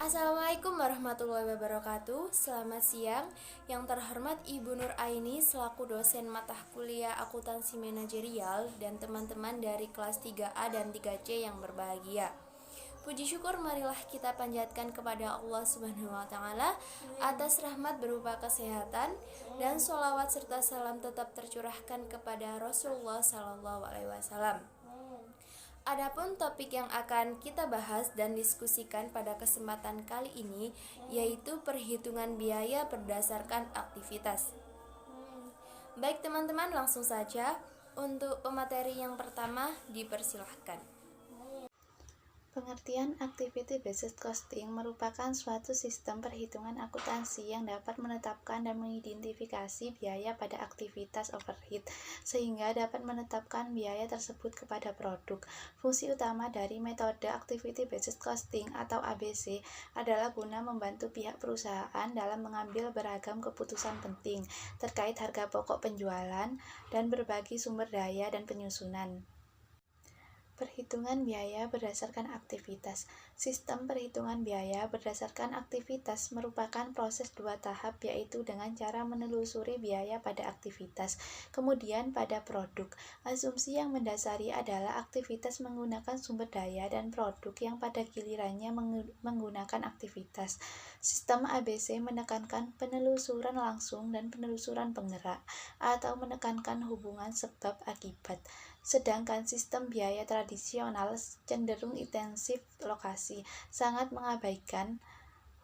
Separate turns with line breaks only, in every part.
Assalamualaikum warahmatullahi wabarakatuh. Selamat siang. Yang terhormat Ibu Nur Aini selaku dosen mata kuliah akuntansi manajerial dan teman-teman dari kelas 3A dan 3C yang berbahagia. Puji syukur marilah kita panjatkan kepada Allah Subhanahu wa taala atas rahmat berupa kesehatan dan sholawat serta salam tetap tercurahkan kepada Rasulullah sallallahu alaihi wasallam. Adapun topik yang akan kita bahas dan diskusikan pada kesempatan kali ini yaitu perhitungan biaya berdasarkan aktivitas. Baik teman-teman, langsung saja untuk pemateri yang pertama dipersilahkan.
Pengertian activity-based costing merupakan suatu sistem perhitungan akuntansi yang dapat menetapkan dan mengidentifikasi biaya pada aktivitas overhead, sehingga dapat menetapkan biaya tersebut kepada produk. Fungsi utama dari metode activity-based costing atau ABC adalah guna membantu pihak perusahaan dalam mengambil beragam keputusan penting terkait harga pokok penjualan dan berbagi sumber daya dan penyusunan. Perhitungan biaya berdasarkan aktivitas. Sistem perhitungan biaya berdasarkan aktivitas merupakan proses dua tahap, yaitu dengan cara menelusuri biaya pada aktivitas, kemudian pada produk. Asumsi yang mendasari adalah aktivitas menggunakan sumber daya dan produk yang pada gilirannya menggunakan aktivitas. Sistem ABC menekankan penelusuran langsung dan penelusuran penggerak, atau menekankan hubungan sebab akibat. Sedangkan sistem biaya tradisional cenderung intensif lokasi, sangat mengabaikan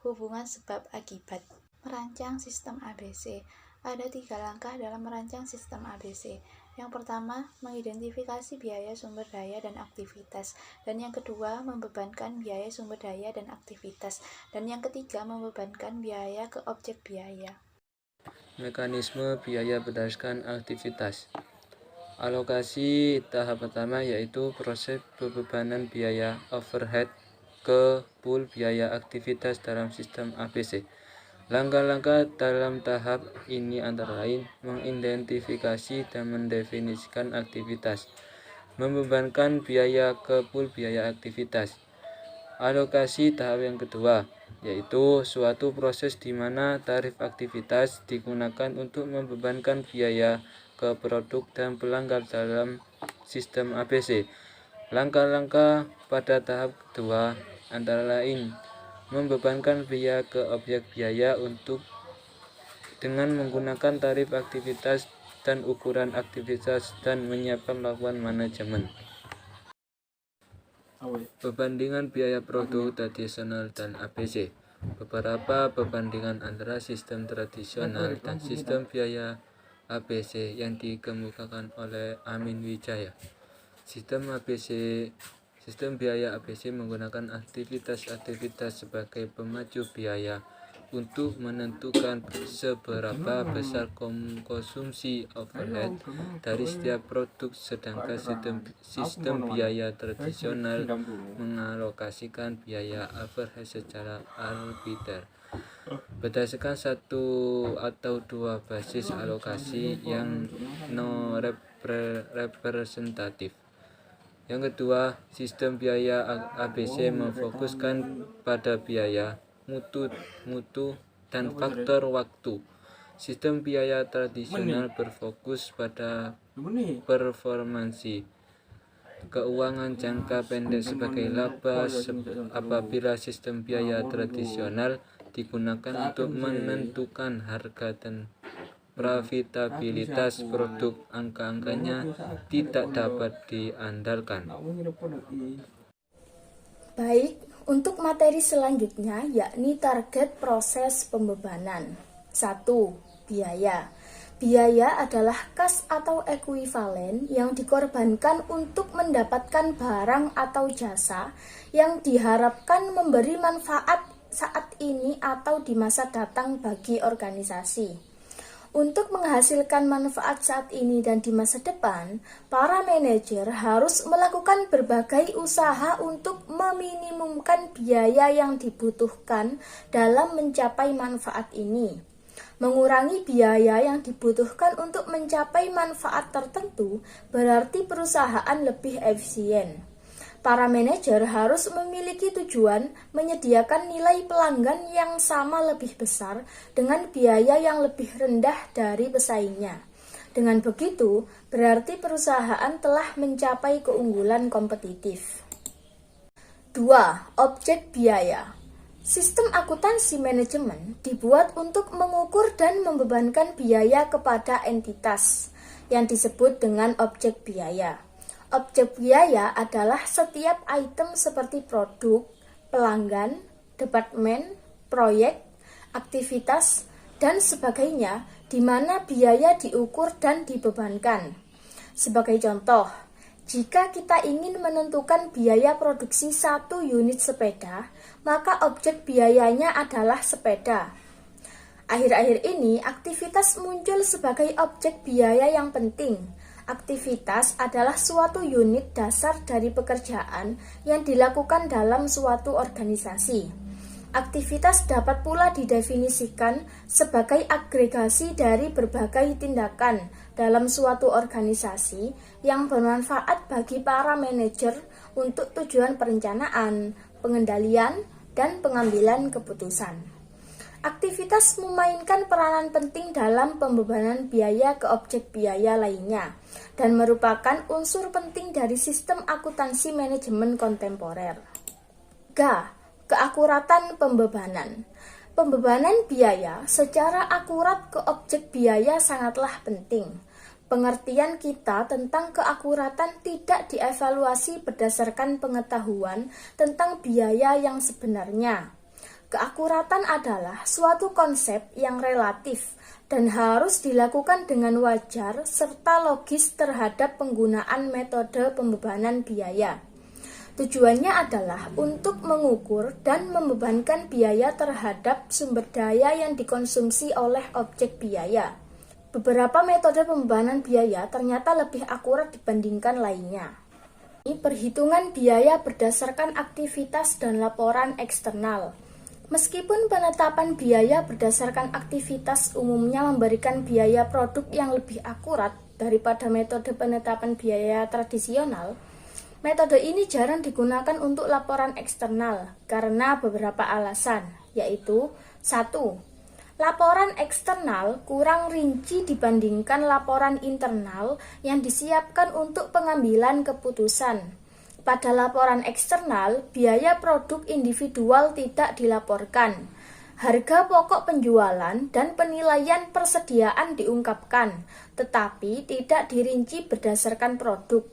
hubungan sebab akibat. Merancang sistem ABC. Ada 3 langkah dalam merancang sistem ABC. Yang pertama, mengidentifikasi biaya sumber daya dan aktivitas. Dan yang kedua, membebankan biaya sumber daya dan aktivitas. Dan yang ketiga, membebankan biaya ke objek biaya.
Mekanisme biaya berdasarkan aktivitas. Alokasi tahap pertama yaitu proses pembebanan biaya overhead ke pool biaya aktivitas dalam sistem ABC. Langkah-langkah dalam tahap ini antara lain mengidentifikasi dan mendefinisikan aktivitas, membebankan biaya ke pool biaya aktivitas. Alokasi tahap yang kedua yaitu suatu proses di mana tarif aktivitas digunakan untuk membebankan biaya ke produk dan pelanggan dalam sistem ABC. Langkah-langkah pada tahap kedua antara lain membebankan biaya ke objek biaya dengan menggunakan tarif aktivitas dan ukuran aktivitas dan menyiapkan laporan manajemen. Perbandingan biaya produk tradisional dan ABC. Beberapa perbandingan antara sistem tradisional dan sistem biaya ABC yang dikemukakan oleh Amin Wijaya. Sistem biaya ABC menggunakan aktivitas-aktivitas sebagai pemacu biaya untuk menentukan seberapa besar konsumsi overhead dari setiap produk, sedangkan sistem biaya tradisional mengalokasikan biaya overhead secara arbiter berdasarkan satu atau dua basis alokasi yang non representatif. Yang kedua, sistem biaya ABC memfokuskan pada biaya, mutu, dan faktor waktu. Sistem biaya tradisional berfokus pada performansi keuangan jangka pendek sebagai laba. Apabila sistem biaya tradisional digunakan untuk menentukan harga dan profitabilitas produk, angka-angkanya tidak dapat diandalkan.
Baik, untuk materi selanjutnya yakni target proses pembebanan. 1. Biaya. Biaya adalah kas atau ekuivalen yang dikorbankan untuk mendapatkan barang atau jasa yang diharapkan memberi manfaat saat ini atau di masa datang bagi organisasi. Untuk menghasilkan manfaat saat ini dan di masa depan, para manajer harus melakukan berbagai usaha untuk meminimumkan biaya yang dibutuhkan dalam mencapai manfaat ini. Mengurangi biaya yang dibutuhkan untuk mencapai manfaat tertentu berarti perusahaan lebih efisien. Para manajer harus memiliki tujuan menyediakan nilai pelanggan yang sama lebih besar dengan biaya yang lebih rendah dari pesaingnya. Dengan begitu, berarti perusahaan telah mencapai keunggulan kompetitif. 2. Objek biaya. Sistem akuntansi manajemen dibuat untuk mengukur dan membebankan biaya kepada entitas yang disebut dengan objek biaya. Objek biaya adalah setiap item seperti produk, pelanggan, departemen, proyek, aktivitas, dan sebagainya di mana biaya diukur dan dibebankan. Sebagai contoh, jika kita ingin menentukan biaya produksi 1 unit sepeda, maka objek biayanya adalah sepeda. Akhir-akhir ini, aktivitas muncul sebagai objek biaya yang penting. Aktivitas adalah suatu unit dasar dari pekerjaan yang dilakukan dalam suatu organisasi. Aktivitas dapat pula didefinisikan sebagai agregasi dari berbagai tindakan dalam suatu organisasi yang bermanfaat bagi para manajer untuk tujuan perencanaan, pengendalian, dan pengambilan keputusan. Aktivitas memainkan peranan penting dalam pembebanan biaya ke objek biaya lainnya dan merupakan unsur penting dari sistem akuntansi manajemen kontemporer. Keakuratan pembebanan. Pembebanan biaya secara akurat ke objek biaya sangatlah penting. Pengertian kita tentang keakuratan tidak dievaluasi berdasarkan pengetahuan tentang biaya yang sebenarnya. Keakuratan adalah suatu konsep yang relatif dan harus dilakukan dengan wajar serta logis terhadap penggunaan metode pembebanan biaya. Tujuannya adalah untuk mengukur dan membebankan biaya terhadap sumber daya yang dikonsumsi oleh objek biaya. Beberapa metode pembebanan biaya ternyata lebih akurat dibandingkan lainnya. Perhitungan biaya berdasarkan aktivitas dan laporan eksternal. Meskipun penetapan biaya berdasarkan aktivitas umumnya memberikan biaya produk yang lebih akurat daripada metode penetapan biaya tradisional, metode ini jarang digunakan untuk laporan eksternal karena beberapa alasan, yaitu 1. Laporan eksternal kurang rinci dibandingkan laporan internal yang disiapkan untuk pengambilan keputusan. Pada laporan eksternal, biaya produk individual tidak dilaporkan. Harga pokok penjualan dan penilaian persediaan diungkapkan, tetapi tidak dirinci berdasarkan produk.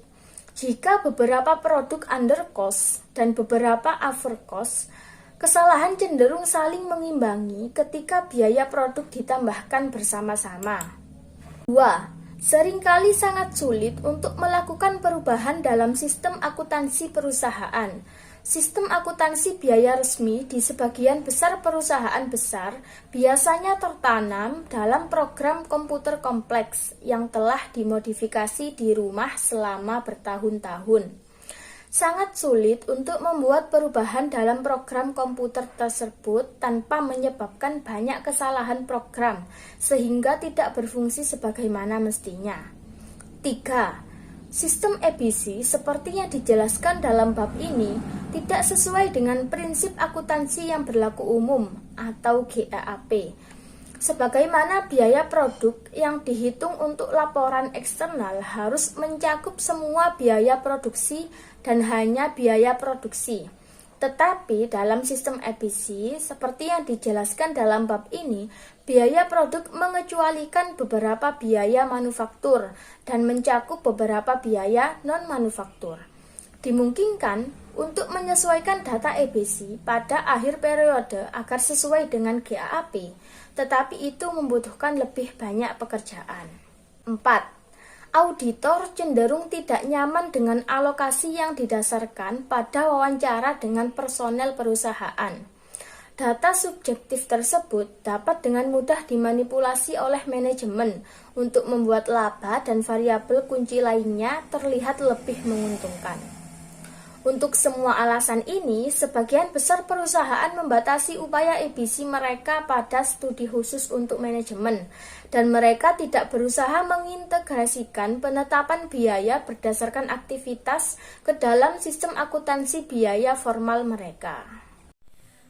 Jika beberapa produk under cost dan beberapa over cost, kesalahan cenderung saling mengimbangi ketika biaya produk ditambahkan bersama-sama. 2. Seringkali sangat sulit untuk melakukan perubahan dalam sistem akuntansi perusahaan. Sistem akuntansi biaya resmi di sebagian besar perusahaan besar biasanya tertanam dalam program komputer kompleks yang telah dimodifikasi di rumah selama bertahun-tahun. Sangat sulit untuk membuat perubahan dalam program komputer tersebut tanpa menyebabkan banyak kesalahan program, sehingga tidak berfungsi sebagaimana mestinya. 3. Sistem ABC seperti yang dijelaskan dalam bab ini tidak sesuai dengan prinsip akuntansi yang berlaku umum atau GAAP. Sebagaimana biaya produk yang dihitung untuk laporan eksternal harus mencakup semua biaya produksi dan hanya biaya produksi. Tetapi dalam sistem ABC, seperti yang dijelaskan dalam bab ini, biaya produk mengecualikan beberapa biaya manufaktur dan mencakup beberapa biaya non-manufaktur. Dimungkinkan untuk menyesuaikan data ABC pada akhir periode agar sesuai dengan GAAP, tetapi itu membutuhkan lebih banyak pekerjaan. 4. Auditor cenderung tidak nyaman dengan alokasi yang didasarkan pada wawancara dengan personel perusahaan. Data subjektif tersebut dapat dengan mudah dimanipulasi oleh manajemen untuk membuat laba dan variabel kunci lainnya terlihat lebih menguntungkan.
Untuk semua alasan ini, sebagian besar perusahaan membatasi upaya EBC mereka pada studi khusus untuk manajemen, dan mereka tidak berusaha mengintegrasikan penetapan biaya berdasarkan aktivitas ke dalam sistem akuntansi biaya formal mereka.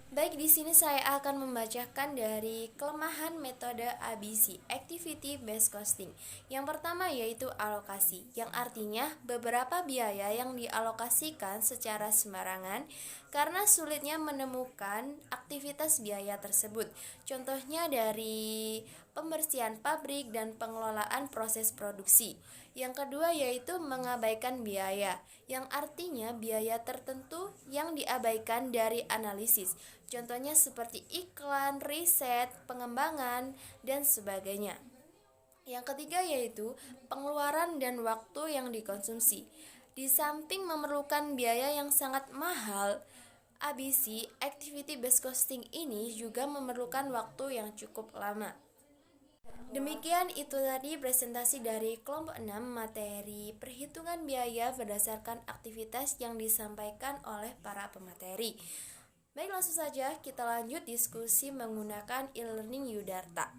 Baik, di sini saya akan membacakan dari kelemahan metode ABC, Activity Based Costing. Yang pertama yaitu alokasi, yang artinya beberapa biaya yang dialokasikan secara sembarangan karena sulitnya menemukan aktivitas biaya tersebut. Contohnya dari pembersihan pabrik dan pengelolaan proses produksi. Yang kedua yaitu mengabaikan biaya, yang artinya biaya tertentu yang diabaikan dari analisis. Contohnya seperti iklan, riset, pengembangan, dan sebagainya. Yang ketiga yaitu pengeluaran dan waktu yang dikonsumsi. Di samping memerlukan biaya yang sangat mahal, ABC, Activity Based Costing ini juga memerlukan waktu yang cukup lama. Demikian itu tadi presentasi dari kelompok 6 materi perhitungan biaya berdasarkan aktivitas yang disampaikan oleh para pemateri. Baik, langsung saja kita lanjut diskusi menggunakan e-learning Yudarta.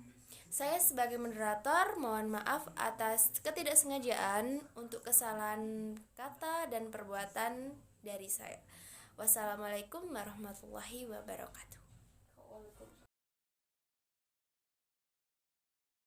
Saya sebagai moderator mohon maaf atas ketidaksengajaan untuk kesalahan kata dan perbuatan dari saya. Wassalamualaikum warahmatullahi wabarakatuh.